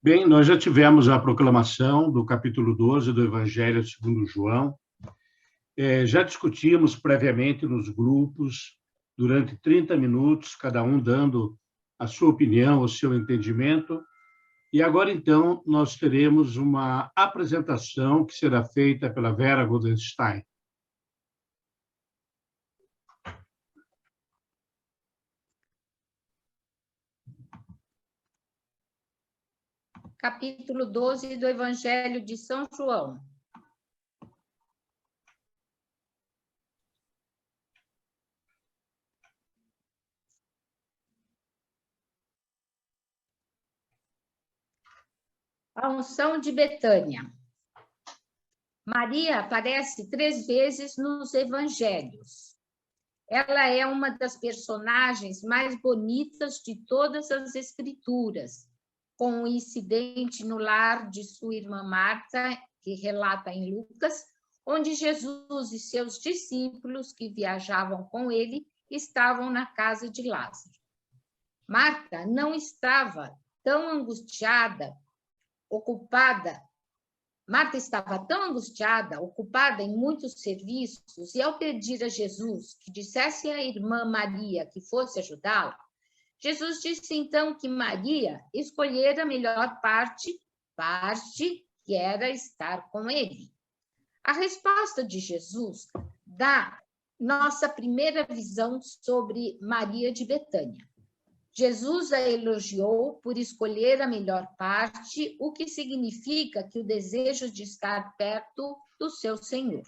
Bem, nós já tivemos a proclamação do capítulo 12 do Evangelho segundo João. Já discutimos previamente nos grupos, durante 30 minutos, cada um dando a sua opinião, o seu entendimento. E agora, então, nós teremos uma apresentação que será feita pela Vera Goldenstein. Capítulo 12 do Evangelho de São João. A unção de Betânia. Maria aparece 3 vezes nos evangelhos. Ela é uma das personagens mais bonitas de todas as escrituras, com um incidente no lar de sua irmã Marta, que relata em Lucas, onde Jesus e seus discípulos que viajavam com ele estavam na casa de Lázaro. Marta não estava tão angustiada, Marta estava tão angustiada, ocupada em muitos serviços, e ao pedir a Jesus que dissesse à irmã Maria que fosse ajudá-la, Jesus disse então que Maria escolhera a melhor parte que era estar com ele. A resposta de Jesus dá nossa primeira visão sobre Maria de Betânia. Jesus a elogiou por escolher a melhor parte, o que significa que o desejo de estar perto do seu Senhor.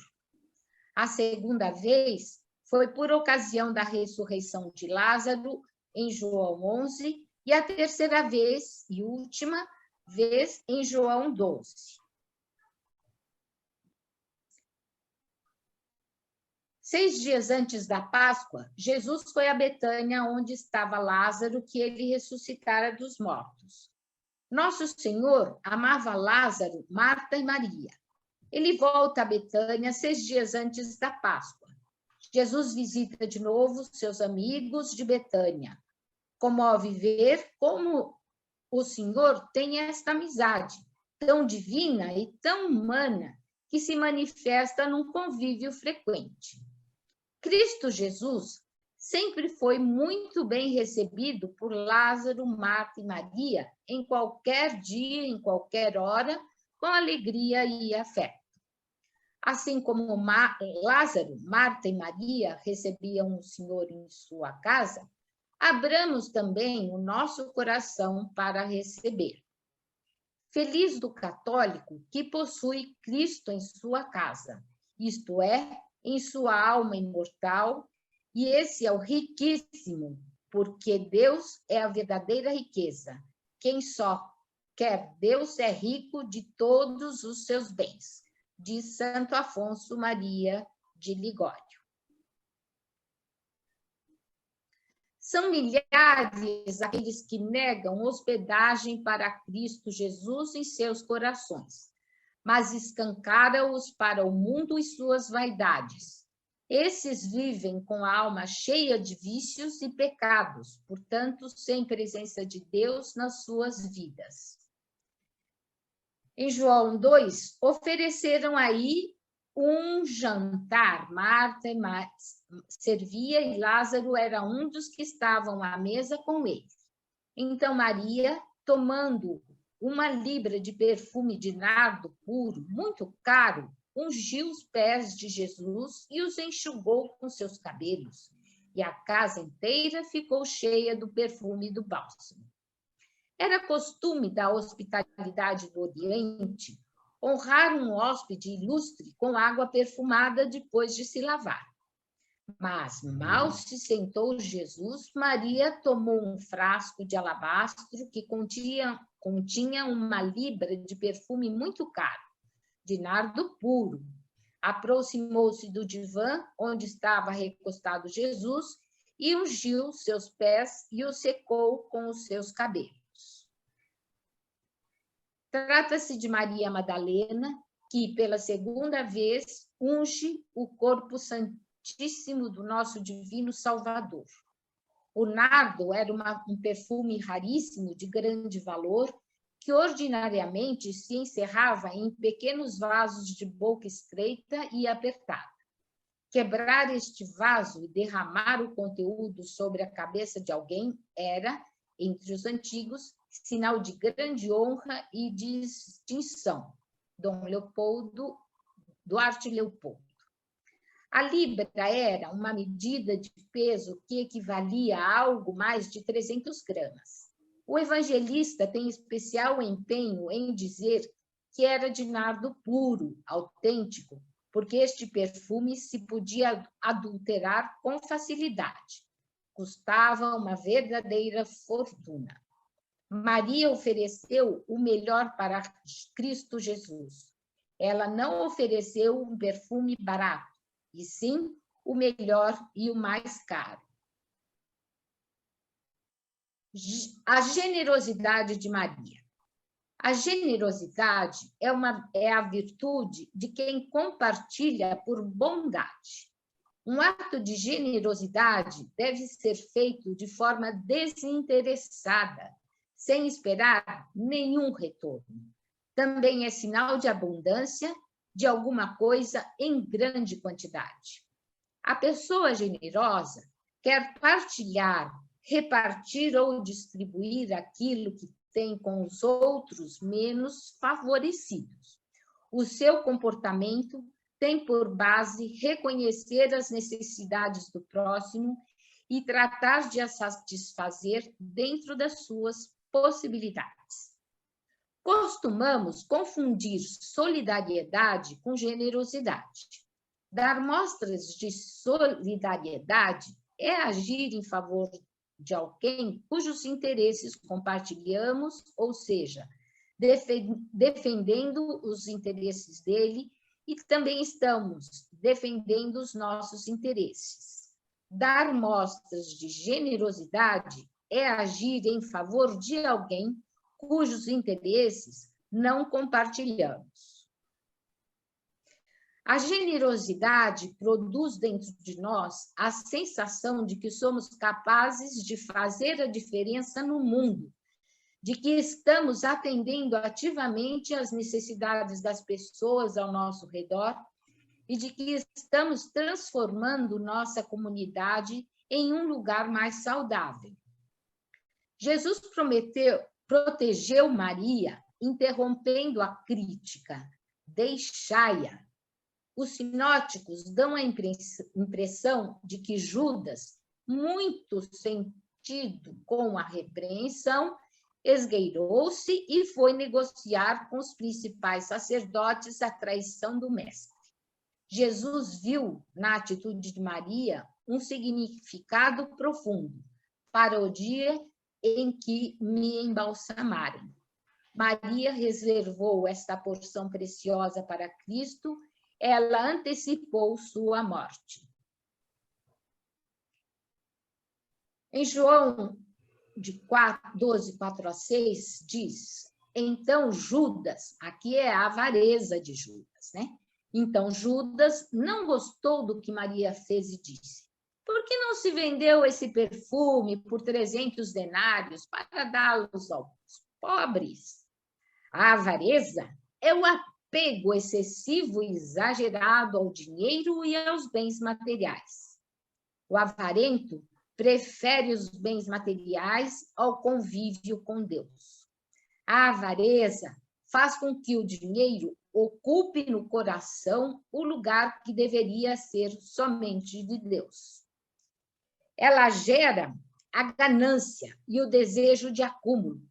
A segunda vez foi por ocasião da ressurreição de Lázaro, em João 11, e a terceira vez e última vez em João 12. 6 dias antes da Páscoa, Jesus foi a Betânia, onde estava Lázaro, que ele ressuscitara dos mortos. Nosso Senhor amava Lázaro, Marta e Maria. Ele volta a Betânia 6 dias antes da Páscoa. Jesus visita de novo seus amigos de Betânia. Comove ver como o Senhor tem esta amizade, tão divina e tão humana, que se manifesta num convívio frequente. Cristo Jesus sempre foi muito bem recebido por Lázaro, Marta e Maria, em qualquer dia, em qualquer hora, com alegria e afeto. Assim como Lázaro, Marta e Maria recebiam o Senhor em sua casa, abramos também o nosso coração para receber. Feliz do católico que possui Cristo em sua casa, isto é, em sua alma imortal, e esse é o riquíssimo, porque Deus é a verdadeira riqueza. Quem só quer Deus é rico de todos os seus bens, diz Santo Afonso Maria de Ligório. São milhares aqueles que negam hospedagem para Cristo Jesus em seus corações, mas escancara-os para o mundo e suas vaidades. Esses vivem com a alma cheia de vícios e pecados, portanto, sem presença de Deus nas suas vidas. Em João 2, ofereceram aí um jantar. Marta servia e Lázaro era um dos que estavam à mesa com ele. Então Maria, tomando 1 libra de perfume de nardo puro, muito caro, ungiu os pés de Jesus e os enxugou com seus cabelos. E a casa inteira ficou cheia do perfume do bálsamo. Era costume da hospitalidade do Oriente honrar um hóspede ilustre com água perfumada depois de se lavar. Mas mal se sentou Jesus, Maria tomou um frasco de alabastro que continha 1 libra de perfume muito caro, de nardo puro. Aproximou-se do divã onde estava recostado Jesus e ungiu seus pés e os secou com os seus cabelos. Trata-se de Maria Madalena, que pela segunda vez unge o corpo santíssimo do nosso divino Salvador. O nardo era um perfume raríssimo de grande valor que ordinariamente se encerrava em pequenos vasos de boca estreita e apertada. Quebrar este vaso e derramar o conteúdo sobre a cabeça de alguém era, entre os antigos, sinal de grande honra e distinção. Dom Leopoldo, Duarte Leopoldo. A libra era uma medida de peso que equivalia a algo mais de 300 gramas. O evangelista tem especial empenho em dizer que era de nardo puro, autêntico, porque este perfume se podia adulterar com facilidade. Custava uma verdadeira fortuna. Maria ofereceu o melhor para Cristo Jesus. Ela não ofereceu um perfume barato, e sim o melhor e o mais caro. A generosidade de Maria. A generosidade é a virtude de quem compartilha por bondade. Um ato de generosidade deve ser feito de forma desinteressada, sem esperar nenhum retorno. Também é sinal de abundância de alguma coisa em grande quantidade. A pessoa generosa quer partilhar, repartir ou distribuir aquilo que tem com os outros menos favorecidos. O seu comportamento tem por base reconhecer as necessidades do próximo e tratar de as satisfazer dentro das suas possibilidades. Costumamos confundir solidariedade com generosidade. Dar mostras de solidariedade é agir em favor de alguém cujos interesses compartilhamos, ou seja, defendendo os interesses dele e também estamos defendendo os nossos interesses. Dar mostras de generosidade é agir em favor de alguém cujos interesses não compartilhamos. A generosidade produz dentro de nós a sensação de que somos capazes de fazer a diferença no mundo, de que estamos atendendo ativamente às necessidades das pessoas ao nosso redor e de que estamos transformando nossa comunidade em um lugar mais saudável. Jesus protegeu Maria, interrompendo a crítica. Deixai-a. Os sinóticos dão a impressão de que Judas, muito sentido com a repreensão, esgueirou-se e foi negociar com os principais sacerdotes a traição do mestre. Jesus viu na atitude de Maria um significado profundo para o dia em que me embalsamarem. Maria reservou esta porção preciosa para Cristo, ela antecipou sua morte. Em João 12, 4 a 6, diz, então Judas, aqui é a avareza de Judas, né? Então Judas não gostou do que Maria fez e disse, por que não se vendeu esse perfume por 300 denários para dá-los aos pobres? A avareza é o apego excessivo e exagerado ao dinheiro e aos bens materiais. O avarento prefere os bens materiais ao convívio com Deus. A avareza faz com que o dinheiro ocupe no coração o lugar que deveria ser somente de Deus. Ela gera a ganância e o desejo de acúmulo,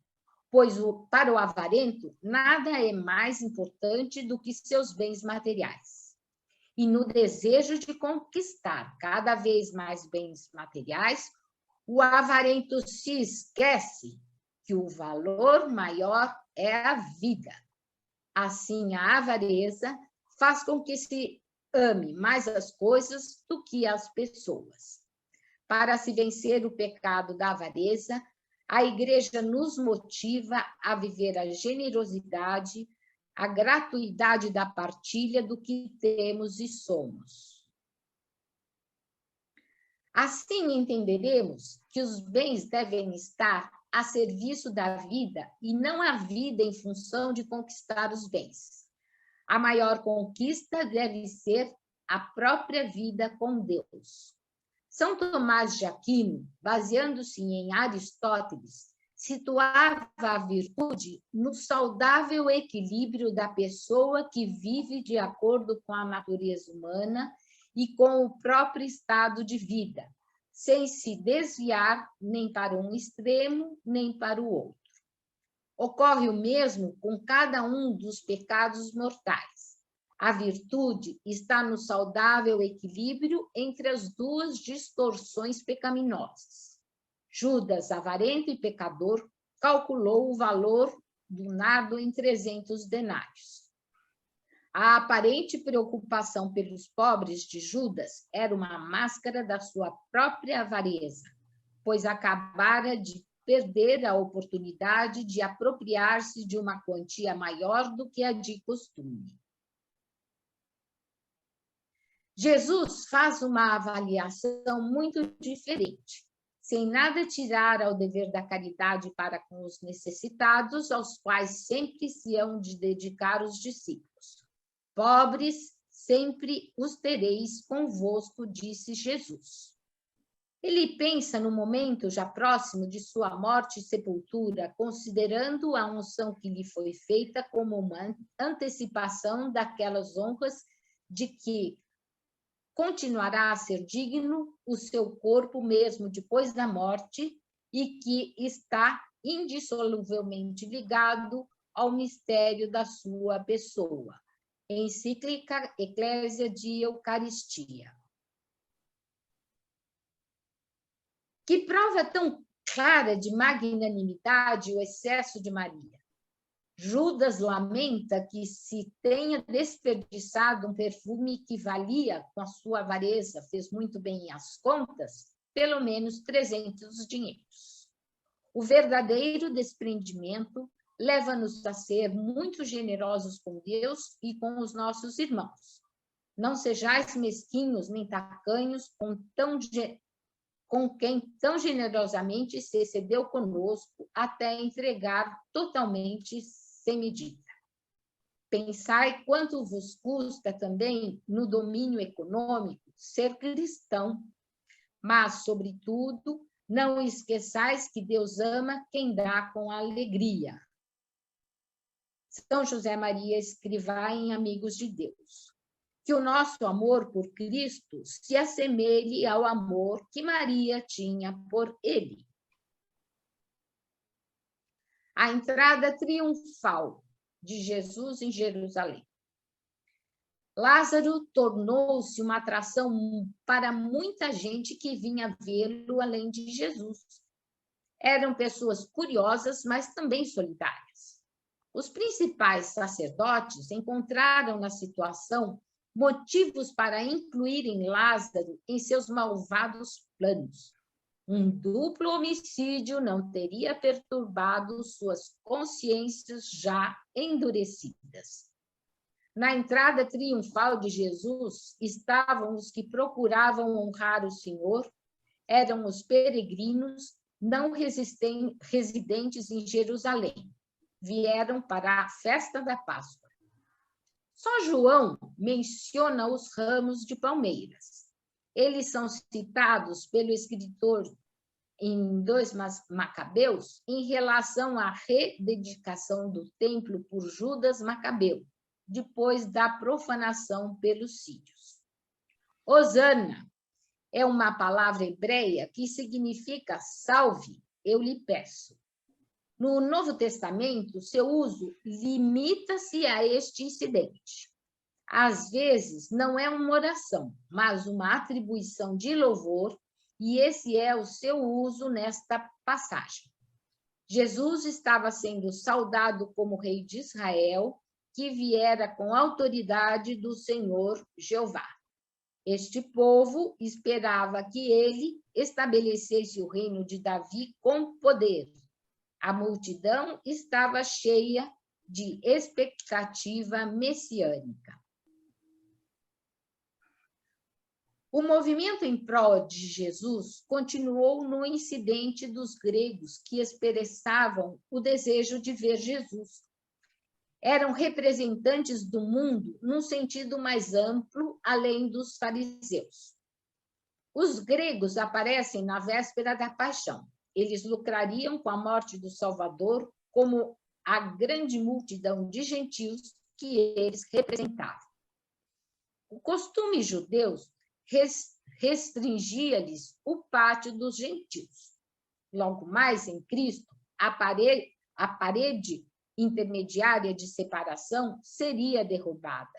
pois para o avarento nada é mais importante do que seus bens materiais. E no desejo de conquistar cada vez mais bens materiais, o avarento se esquece que o valor maior é a vida. Assim, a avareza faz com que se ame mais as coisas do que as pessoas. Para se vencer o pecado da avareza, a Igreja nos motiva a viver a generosidade, a gratuidade da partilha do que temos e somos. Assim entenderemos que os bens devem estar a serviço da vida e não a vida em função de conquistar os bens. A maior conquista deve ser a própria vida com Deus. São Tomás de Aquino, baseando-se em Aristóteles, situava a virtude no saudável equilíbrio da pessoa que vive de acordo com a natureza humana e com o próprio estado de vida, sem se desviar nem para um extremo nem para o outro. Ocorre o mesmo com cada um dos pecados mortais. A virtude está no saudável equilíbrio entre as duas distorções pecaminosas. Judas, avarento e pecador, calculou o valor do nardo em 300 denários. A aparente preocupação pelos pobres de Judas era uma máscara da sua própria avareza, pois acabara de perder a oportunidade de apropriar-se de uma quantia maior do que a de costume. Jesus faz uma avaliação muito diferente, sem nada tirar ao dever da caridade para com os necessitados, aos quais sempre se hão de dedicar os discípulos. Pobres, sempre os tereis convosco, disse Jesus. Ele pensa no momento já próximo de sua morte e sepultura, considerando a unção que lhe foi feita como uma antecipação daquelas honras de que continuará a ser digno o seu corpo mesmo depois da morte e que está indissoluvelmente ligado ao mistério da sua pessoa. Encíclica Eclésia de Eucaristia. Que prova tão clara de magnanimidade o excesso de Maria. Judas lamenta que se tenha desperdiçado um perfume que valia, com a sua avareza, fez muito bem as contas, pelo menos 300 dinheiros. O verdadeiro desprendimento leva-nos a ser muito generosos com Deus e com os nossos irmãos. Não sejais mesquinhos nem tacanhos com quem tão generosamente se excedeu conosco até entregar totalmente sem medida. Pensai quanto vos custa também no domínio econômico ser cristão, mas, sobretudo, não esqueçais que Deus ama quem dá com alegria. São José Maria Escrivá em Amigos de Deus. Que o nosso amor por Cristo se assemelhe ao amor que Maria tinha por ele. A entrada triunfal de Jesus em Jerusalém. Lázaro tornou-se uma atração para muita gente que vinha vê-lo além de Jesus. Eram pessoas curiosas, mas também solidárias. Os principais sacerdotes encontraram na situação motivos para incluírem Lázaro em seus malvados planos. Um duplo homicídio não teria perturbado suas consciências já endurecidas. Na entrada triunfal de Jesus estavam os que procuravam honrar o Senhor, eram os peregrinos não residentes em Jerusalém. Vieram para a festa da Páscoa. Só João menciona os ramos de palmeiras. Eles são citados pelo escritor em 2 Macabeus em relação à rededicação do templo por Judas Macabeu, depois da profanação pelos sírios. Hosana é uma palavra hebreia que significa salve, eu lhe peço. No Novo Testamento, seu uso limita-se a este incidente. Às vezes, não é uma oração, mas uma atribuição de louvor, e esse é o seu uso nesta passagem. Jesus estava sendo saudado como rei de Israel, que viera com autoridade do Senhor Jeová. Este povo esperava que ele estabelecesse o reino de Davi com poder. A multidão estava cheia de expectativa messiânica. O movimento em prol de Jesus continuou no incidente dos gregos que expressavam o desejo de ver Jesus. Eram representantes do mundo num sentido mais amplo, além dos fariseus. Os gregos aparecem na véspera da paixão. Eles lucrariam com a morte do Salvador como a grande multidão de gentios que eles representavam. O costume judeu restringia-lhes o pátio dos gentios. Logo mais, em Cristo, a parede intermediária de separação seria derrubada.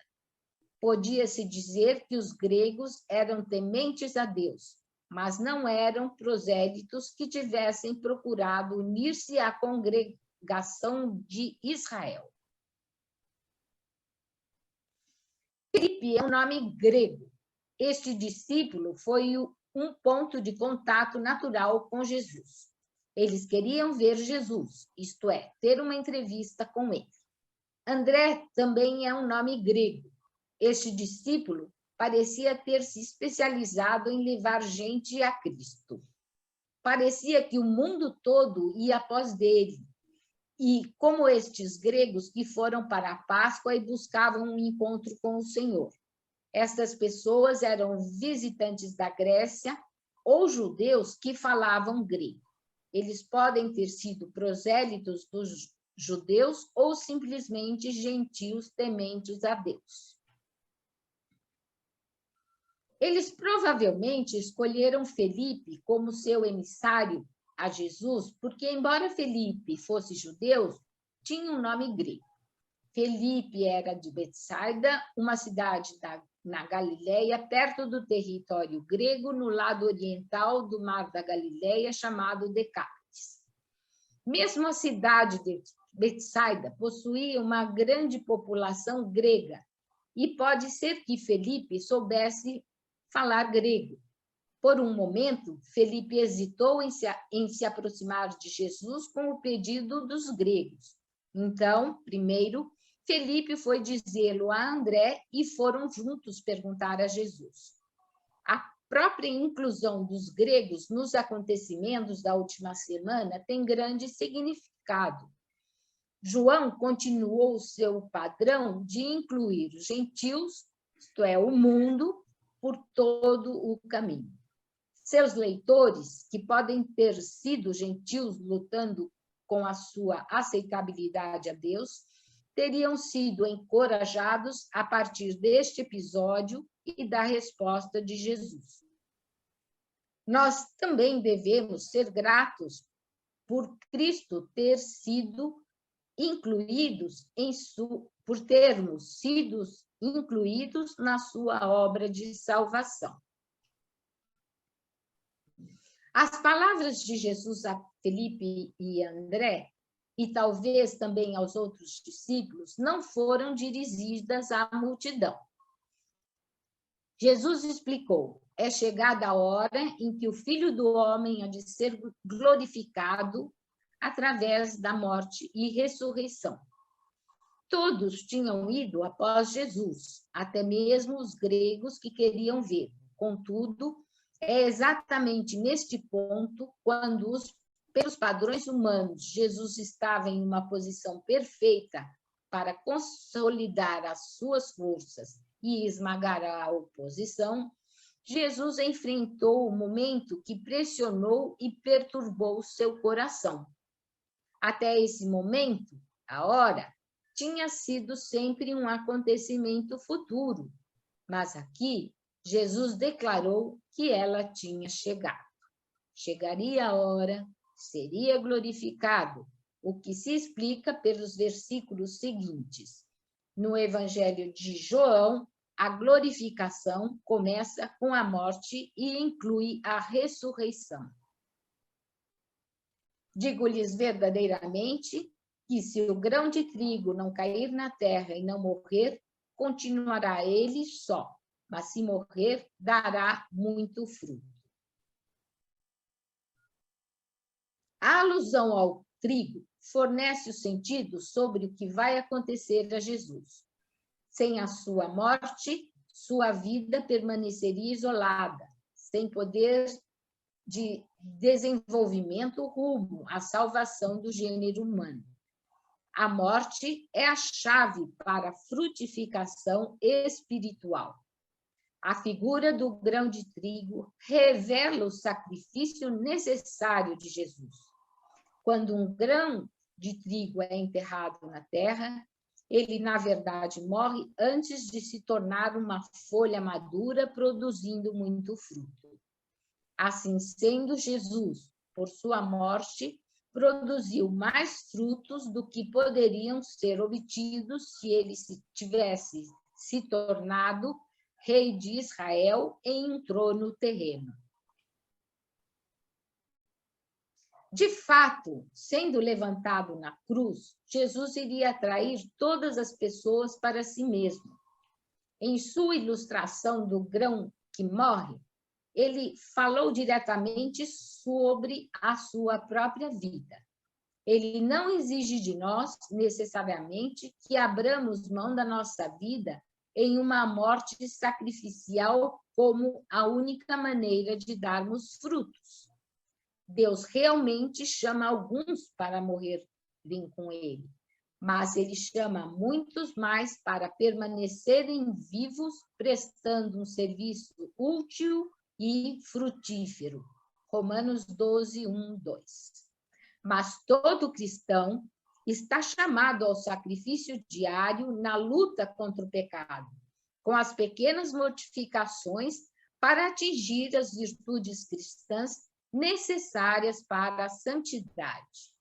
Podia-se dizer que os gregos eram tementes a Deus, mas não eram prosélitos que tivessem procurado unir-se à congregação de Israel. Filipe é um nome grego. Este discípulo foi um ponto de contato natural com Jesus. Eles queriam ver Jesus, isto é, ter uma entrevista com ele. André também é um nome grego. Este discípulo parecia ter se especializado em levar gente a Cristo. Parecia que o mundo todo ia após dele. E como estes gregos que foram para a Páscoa e buscavam um encontro com o Senhor. Estas pessoas eram visitantes da Grécia ou judeus que falavam grego. Eles podem ter sido prosélitos dos judeus ou simplesmente gentios tementes a Deus. Eles provavelmente escolheram Felipe como seu emissário a Jesus, porque, embora Felipe fosse judeu, tinha um nome grego. Felipe era de Betsaida, uma cidade na Galileia, perto do território grego, no lado oriental do Mar da Galileia, chamado Decápolis. Mesmo a cidade de Betsaida possuía uma grande população grega, e pode ser que Felipe soubesse falar grego. Por um momento, Felipe hesitou em se aproximar de Jesus com o pedido dos gregos. Então, primeiro, Felipe foi dizê-lo a André e foram juntos perguntar a Jesus. A própria inclusão dos gregos nos acontecimentos da última semana tem grande significado. João continuou seu padrão de incluir os gentios, isto é, o mundo, por todo o caminho. Seus leitores, que podem ter sido gentios lutando com a sua aceitabilidade a Deus, teriam sido encorajados a partir deste episódio e da resposta de Jesus. Nós também devemos ser gratos por Cristo ter sido incluídos por termos sido incluídos na sua obra de salvação. As palavras de Jesus a Felipe e André, e talvez também aos outros discípulos, não foram dirigidas à multidão. Jesus explicou: é chegada a hora em que o Filho do Homem há de ser glorificado através da morte e ressurreição. Todos tinham ido após Jesus, até mesmo os gregos que queriam ver. Contudo, é exatamente neste ponto, quando, pelos padrões humanos, Jesus estava em uma posição perfeita para consolidar as suas forças e esmagar a oposição, Jesus enfrentou o momento que pressionou e perturbou seu coração. Até esse momento, a hora tinha sido sempre um acontecimento futuro, mas aqui Jesus declarou que ela tinha chegado. Chegaria a hora, seria glorificado, o que se explica pelos versículos seguintes. No Evangelho de João, a glorificação começa com a morte e inclui a ressurreição. Digo-lhes verdadeiramente que se o grão de trigo não cair na terra e não morrer, continuará ele só, mas se morrer, dará muito fruto. A alusão ao trigo fornece o sentido sobre o que vai acontecer a Jesus. Sem a sua morte, sua vida permaneceria isolada, sem poder de desenvolvimento rumo à salvação do gênero humano. A morte é a chave para a frutificação espiritual. A figura do grão de trigo revela o sacrifício necessário de Jesus. Quando um grão de trigo é enterrado na terra, ele, na verdade, morre antes de se tornar uma folha madura, produzindo muito fruto. Assim sendo, Jesus, por sua morte, produziu mais frutos do que poderiam ser obtidos se ele tivesse se tornado rei de Israel em um trono terreno. De fato, sendo levantado na cruz, Jesus iria atrair todas as pessoas para si mesmo. Em sua ilustração do grão que morre, ele falou diretamente sobre a sua própria vida. Ele não exige de nós, necessariamente, que abramos mão da nossa vida em uma morte sacrificial como a única maneira de darmos frutos. Deus realmente chama alguns para morrerem com ele, mas ele chama muitos mais para permanecerem vivos, prestando um serviço útil e frutífero. Romanos 12, 1, 2. Mas todo cristão está chamado ao sacrifício diário na luta contra o pecado, com as pequenas mortificações para atingir as virtudes cristãs necessárias para a santidade.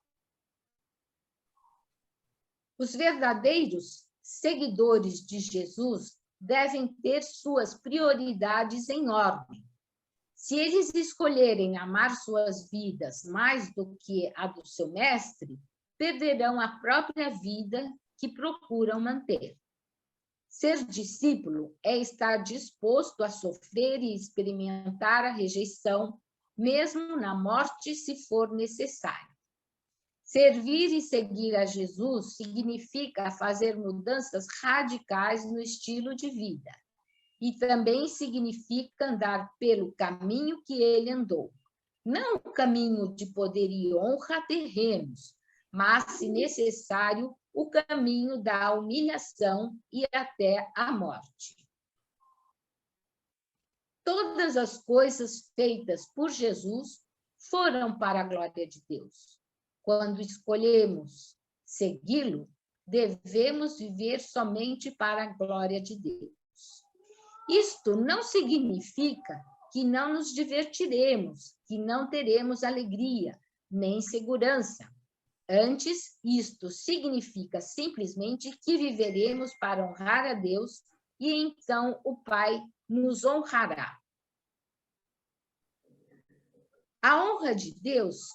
Os verdadeiros seguidores de Jesus devem ter suas prioridades em ordem. Se eles escolherem amar suas vidas mais do que a do seu mestre, perderão a própria vida que procuram manter. Ser discípulo é estar disposto a sofrer e experimentar a rejeição, mesmo na morte, se for necessário. Servir e seguir a Jesus significa fazer mudanças radicais no estilo de vida. E também significa andar pelo caminho que ele andou. Não o caminho de poder e honra terrenos, mas, se necessário, o caminho da humilhação e até a morte. Todas as coisas feitas por Jesus foram para a glória de Deus. Quando escolhemos segui-lo, devemos viver somente para a glória de Deus. Isto não significa que não nos divertiremos, que não teremos alegria, nem segurança. Antes, isto significa simplesmente que viveremos para honrar a Deus e então o Pai nos honrará. A honra de Deus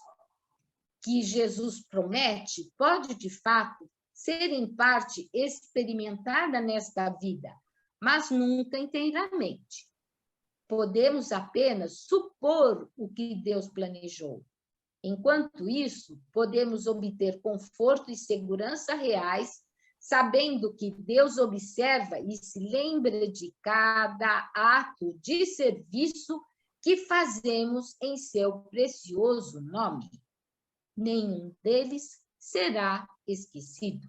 que Jesus promete pode, de fato, ser em parte experimentada nesta vida, mas nunca inteiramente. Podemos apenas supor o que Deus planejou. Enquanto isso, podemos obter conforto e segurança reais, sabendo que Deus observa e se lembra de cada ato de serviço que fazemos em seu precioso nome. Nenhum deles será esquecido.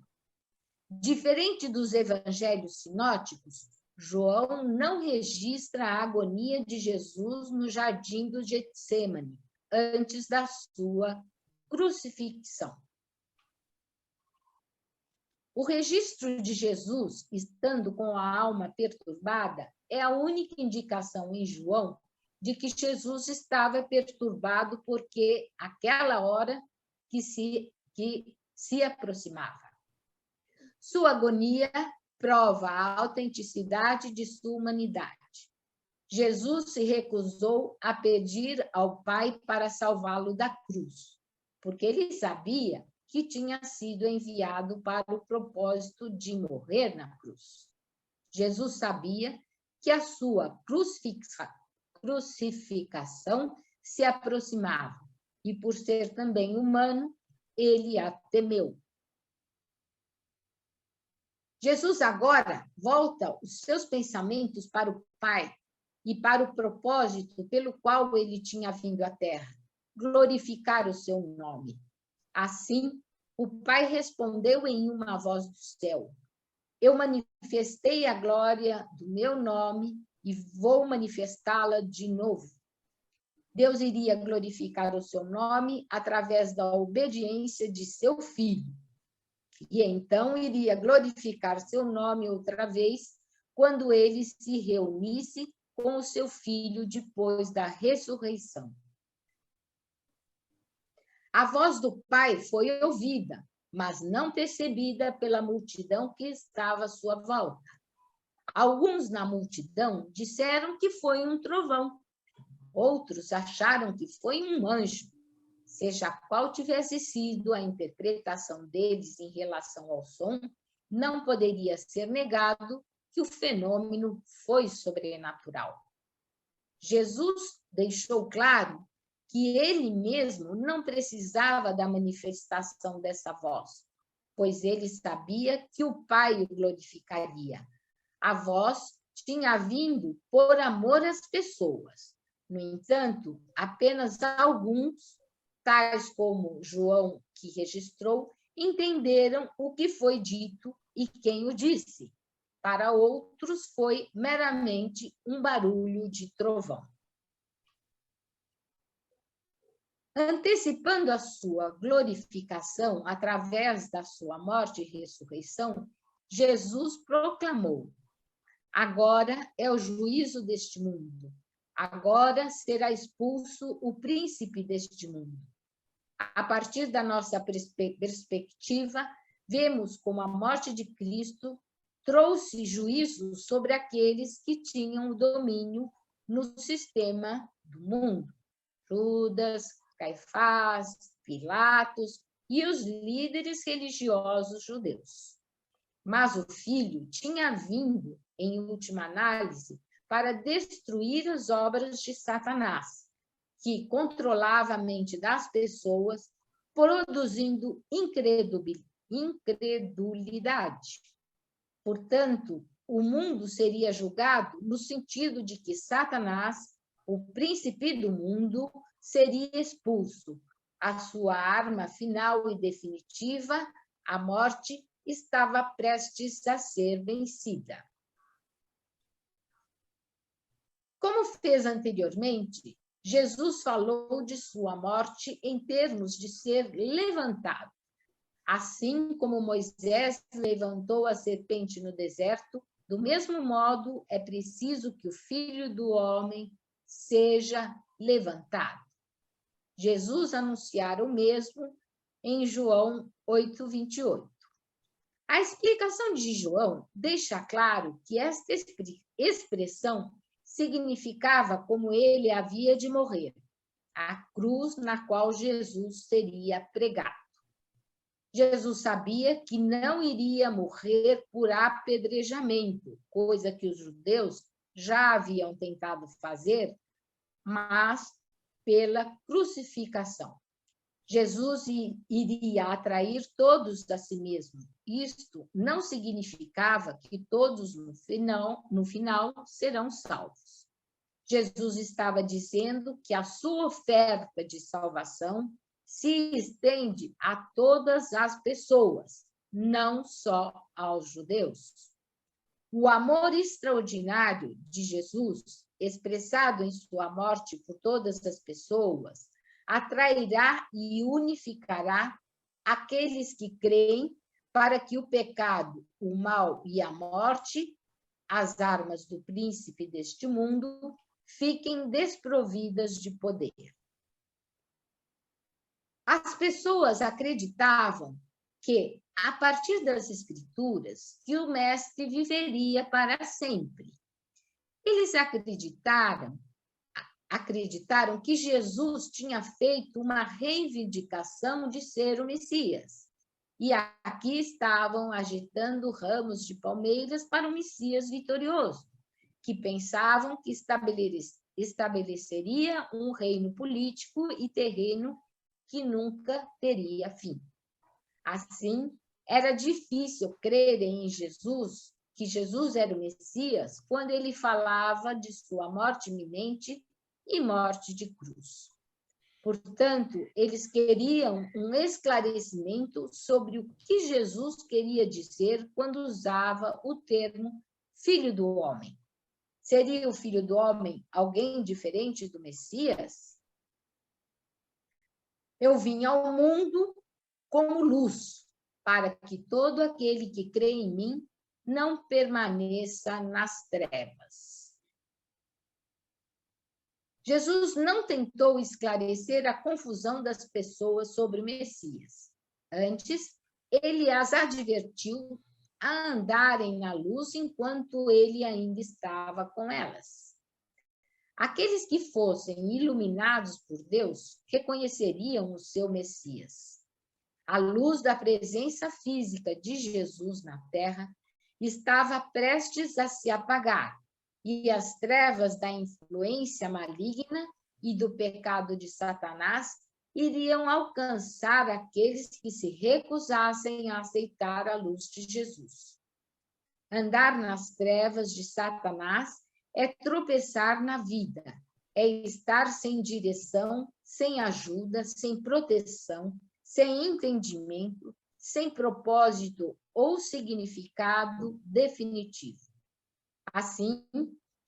Diferente dos evangelhos sinóticos, João não registra a agonia de Jesus no jardim do Getsêmani, antes da sua crucifixão. O registro de Jesus, estando com a alma perturbada, é a única indicação em João de que Jesus estava perturbado porque aquela hora que se aproximava. Sua agonia prova a autenticidade de sua humanidade. Jesus se recusou a pedir ao Pai para salvá-lo da cruz, porque ele sabia que tinha sido enviado para o propósito de morrer na cruz. Jesus sabia que a sua crucificação se aproximava, e por ser também humano, ele a temeu. Jesus agora volta os seus pensamentos para o Pai e para o propósito pelo qual ele tinha vindo à Terra, glorificar o seu nome. Assim, o Pai respondeu em uma voz do céu: eu manifestei a glória do meu nome e vou manifestá-la de novo. Deus iria glorificar o seu nome através da obediência de seu filho. E então iria glorificar seu nome outra vez quando ele se reunisse com o seu filho depois da ressurreição. A voz do Pai foi ouvida, mas não percebida pela multidão que estava à sua volta. Alguns na multidão disseram que foi um trovão. Outros acharam que foi um anjo. Seja qual tivesse sido a interpretação deles em relação ao som, não poderia ser negado que o fenômeno foi sobrenatural. Jesus deixou claro que ele mesmo não precisava da manifestação dessa voz, pois ele sabia que o Pai o glorificaria. A voz tinha vindo por amor às pessoas. No entanto, apenas alguns, tais como João, que registrou, entenderam o que foi dito e quem o disse. Para outros, foi meramente um barulho de trovão. Antecipando a sua glorificação através da sua morte e ressurreição, Jesus proclamou: agora é o juízo deste mundo. Agora será expulso o príncipe deste mundo. A partir da nossa perspectiva, vemos como a morte de Cristo trouxe juízo sobre aqueles que tinham domínio no sistema do mundo. Judas, Caifás, Pilatos e os líderes religiosos judeus. Mas o Filho tinha vindo, em última análise, para destruir as obras de Satanás, que controlava a mente das pessoas, produzindo incredulidade. Portanto, o mundo seria julgado no sentido de que Satanás, o príncipe do mundo, seria expulso. A sua arma final e definitiva, a morte, estava prestes a ser vencida. Como fez anteriormente, Jesus falou de sua morte em termos de ser levantado. Assim como Moisés levantou a serpente no deserto, do mesmo modo é preciso que o Filho do Homem seja levantado. Jesus anunciara o mesmo em João 8:28. A explicação de João deixa claro que esta expressão significava como ele havia de morrer, a cruz na qual Jesus seria pregado. Jesus sabia que não iria morrer por apedrejamento, coisa que os judeus já haviam tentado fazer, mas pela crucificação. Jesus iria atrair todos a si mesmo. Isto não significava que todos no final serão salvos. Jesus estava dizendo que a sua oferta de salvação se estende a todas as pessoas, não só aos judeus. O amor extraordinário de Jesus, expressado em sua morte por todas as pessoas, atrairá e unificará aqueles que creem para que o pecado, o mal e a morte, as armas do príncipe deste mundo, fiquem desprovidas de poder. As pessoas acreditavam que, a partir das Escrituras, que o Mestre viveria para sempre. Eles acreditaram que Jesus tinha feito uma reivindicação de ser o Messias. E aqui estavam agitando ramos de palmeiras para o Messias vitorioso, que pensavam que estabeleceria um reino político e terreno que nunca teria fim. Assim, era difícil crerem em Jesus, que Jesus era o Messias, quando ele falava de sua morte iminente e morte de cruz. Portanto, eles queriam um esclarecimento sobre o que Jesus queria dizer quando usava o termo Filho do Homem. Seria o Filho do Homem alguém diferente do Messias? Eu vim ao mundo como luz, para que todo aquele que crê em mim não permaneça nas trevas. Jesus não tentou esclarecer a confusão das pessoas sobre o Messias. Antes, ele as advertiu a andarem na luz enquanto ele ainda estava com elas. Aqueles que fossem iluminados por Deus reconheceriam o seu Messias. A luz da presença física de Jesus na terra estava prestes a se apagar, e as trevas da influência maligna e do pecado de Satanás iriam alcançar aqueles que se recusassem a aceitar a luz de Jesus. Andar nas trevas de Satanás é tropeçar na vida, é estar sem direção, sem ajuda, sem proteção, sem entendimento, sem propósito ou significado definitivo. Assim,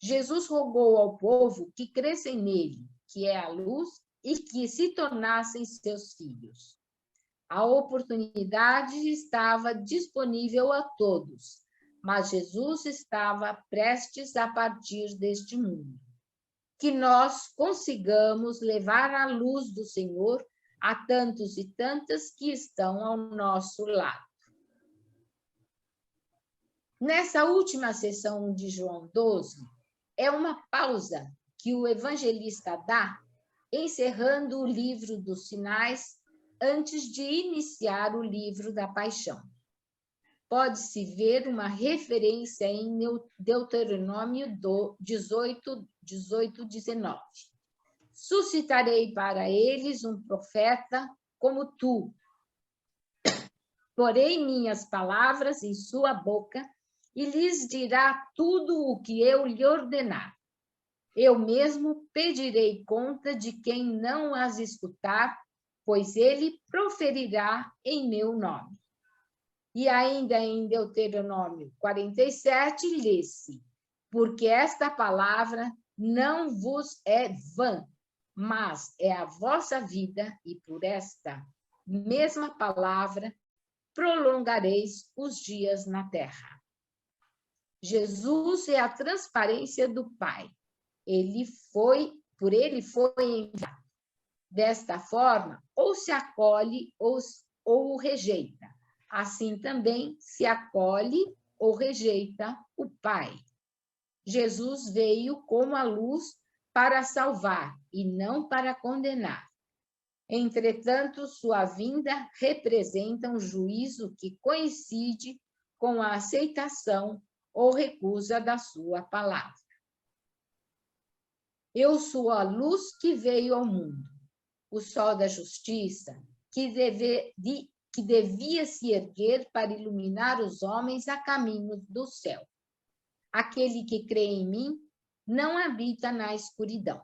Jesus rogou ao povo que crescem nele, que é a luz, e que se tornassem seus filhos. A oportunidade estava disponível a todos, mas Jesus estava prestes a partir deste mundo. Que nós consigamos levar a luz do Senhor a tantos e tantas que estão ao nosso lado. Nessa última sessão de João 12, é uma pausa que o evangelista dá, encerrando o livro dos sinais antes de iniciar o livro da paixão. Pode-se ver uma referência em Deuteronômio 18, 19. Suscitarei para eles um profeta como tu. Porei minhas palavras em sua boca e lhes dirá tudo o que eu lhe ordenar. Eu mesmo pedirei conta de quem não as escutar, pois ele proferirá em meu nome. E ainda em Deuteronômio 47, lê-se: porque esta palavra não vos é vã, mas é a vossa vida, e por esta mesma palavra prolongareis os dias na terra. Jesus é a transparência do Pai. Por ele foi enviado. Desta forma, ou se acolhe ou o rejeita. Assim também se acolhe ou rejeita o Pai. Jesus veio como a luz para salvar e não para condenar. Entretanto, sua vinda representa um juízo que coincide com a aceitação ou recusa da sua palavra. Eu sou a luz que veio ao mundo, o sol da justiça, que devia se erguer para iluminar os homens a caminho do céu. Aquele que crê em mim não habita na escuridão.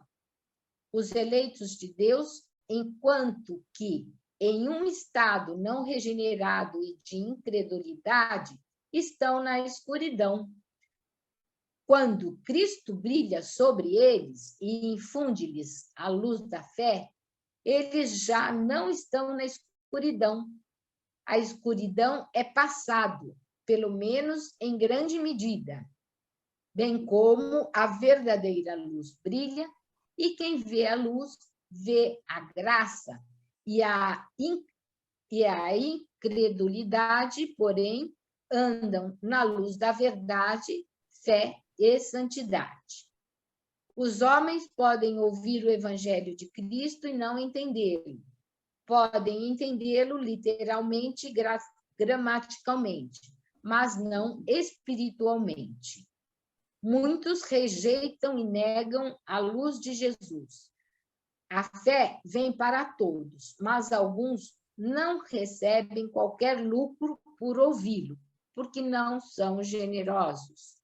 Os eleitos de Deus, enquanto que em um estado não regenerado e de incredulidade, estão na escuridão. Quando Cristo brilha sobre eles e infunde-lhes a luz da fé, eles já não estão na escuridão. A escuridão é passado, pelo menos em grande medida, bem como a verdadeira luz brilha, e quem vê a luz vê a graça, e a incredulidade, porém, andam na luz da verdade, fé e santidade. Os homens podem ouvir o evangelho de Cristo e não entendê-lo. Podem entendê-lo literalmente, gramaticalmente, mas não espiritualmente. Muitos rejeitam e negam a luz de Jesus. A fé vem para todos, mas alguns não recebem qualquer lucro por ouvi-lo, porque não são generosos.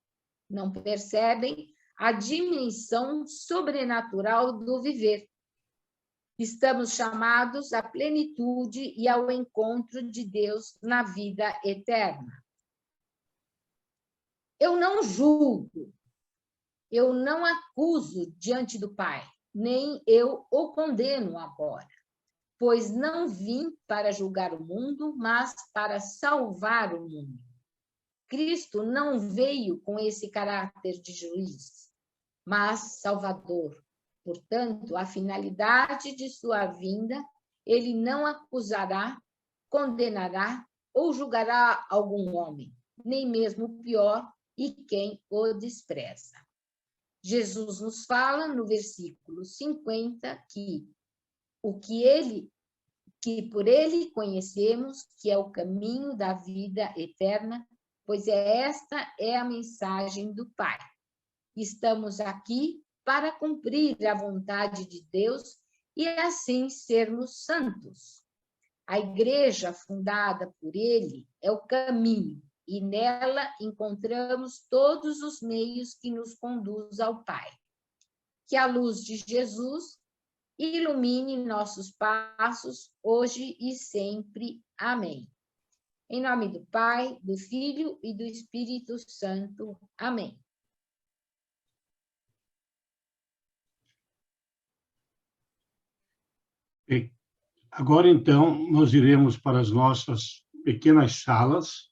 Não percebem a dimensão sobrenatural do viver. Estamos chamados à plenitude e ao encontro de Deus na vida eterna. Eu não julgo, eu não acuso diante do Pai, nem eu o condeno agora, pois não vim para julgar o mundo, mas para salvar o mundo. Cristo não veio com esse caráter de juiz, mas salvador. Portanto, a finalidade de sua vinda, ele não acusará, condenará ou julgará algum homem, nem mesmo o pior e quem o despreza. Jesus nos fala no versículo 50 que por ele conhecemos que é o caminho da vida eterna, pois esta é a mensagem do Pai. Estamos aqui para cumprir a vontade de Deus e assim sermos santos. A igreja fundada por ele é o caminho, e nela encontramos todos os meios que nos conduzem ao Pai. Que a luz de Jesus ilumine nossos passos, hoje e sempre. Amém. Em nome do Pai, do Filho e do Espírito Santo. Amém. Agora, então, nós iremos para as nossas pequenas salas,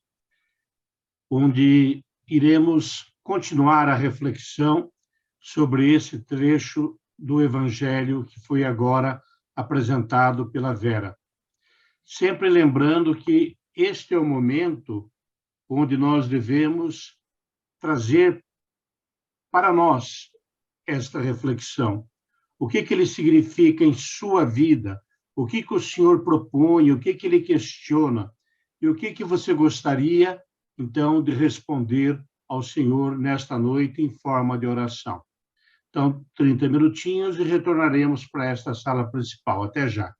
onde iremos continuar a reflexão sobre esse trecho do Evangelho que foi agora apresentado pela Vera. Sempre lembrando que este é o momento onde nós devemos trazer para nós esta reflexão. O que ele significa em sua vida? O que o Senhor propõe? O que ele questiona? E o que você gostaria, então, de responder ao Senhor nesta noite em forma de oração? Então, 30 minutinhos e retornaremos para esta sala principal. Até já.